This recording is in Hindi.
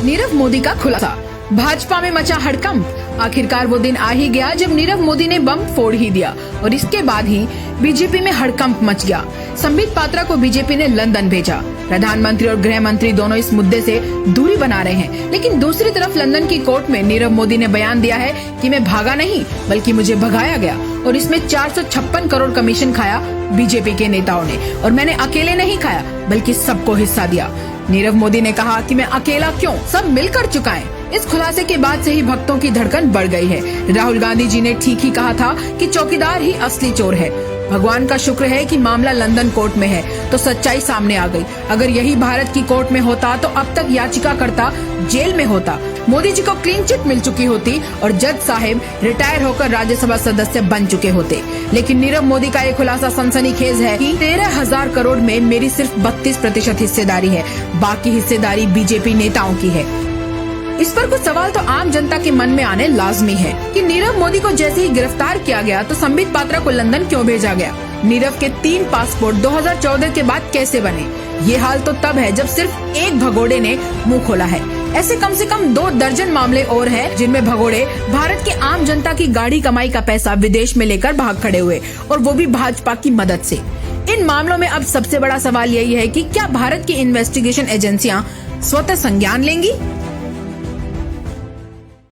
नीरव मोदी का खुलासा, भाजपा में मचा हड़कंप। आखिरकार वो दिन आ ही गया जब नीरव मोदी ने बम फोड़ ही दिया और इसके बाद ही बीजेपी में हड़कंप मच गया। संबित पात्रा को बीजेपी ने लंदन भेजा। प्रधानमंत्री और गृह मंत्री दोनों इस मुद्दे से दूरी बना रहे हैं, लेकिन दूसरी तरफ लंदन की कोर्ट में नीरव मोदी ने बयान दिया है कि मैं भागा नहीं बल्कि मुझे भगाया गया और इसमें 456 करोड़ कमीशन खाया बीजेपी के नेताओं ने और मैंने अकेले नहीं खाया बल्कि सबको हिस्सा दिया। नीरव मोदी ने कहा कि मैं अकेला क्यों, सब मिलकर चुकाएं। इस खुलासे के बाद से ही भक्तों की धड़कन बढ़ गई है। राहुल गांधी जी ने ठीक ही कहा था कि चौकीदार ही असली चोर है। भगवान का शुक्र है कि मामला लंदन कोर्ट में है तो सच्चाई सामने आ गई। अगर यही भारत की कोर्ट में होता तो अब तक याचिकाकर्ता जेल में होता, मोदी जी को क्लीन चिट मिल चुकी होती और जज साहिब रिटायर होकर राज्यसभा सदस्य बन चुके होते। लेकिन नीरव मोदी का ये खुलासा सनसनीखेज है कि 13,000 करोड़ में मेरी सिर्फ 32% हिस्सेदारी है, बाकी हिस्सेदारी बीजेपी नेताओं की है। इस पर कुछ सवाल तो आम जनता के मन में आने लाजमी है कि नीरव मोदी को जैसे ही गिरफ्तार किया गया तो संबित पात्रा को लंदन क्यों भेजा गया? नीरव के 3 पासपोर्ट 2014 के बाद कैसे बने? ये हाल तो तब है जब सिर्फ एक भगोड़े ने मुंह खोला है। ऐसे कम से कम 2 दर्जन मामले और हैं जिनमें भगोड़े भारत के आम जनता की गाढ़ी कमाई का पैसा विदेश में लेकर भाग खड़े हुए और वो भी भाजपा की मदद से। इन मामलों में अब सबसे बड़ा सवाल यही है कि क्या भारत की इन्वेस्टिगेशन एजेंसियां स्वतः संज्ञान लेंगी?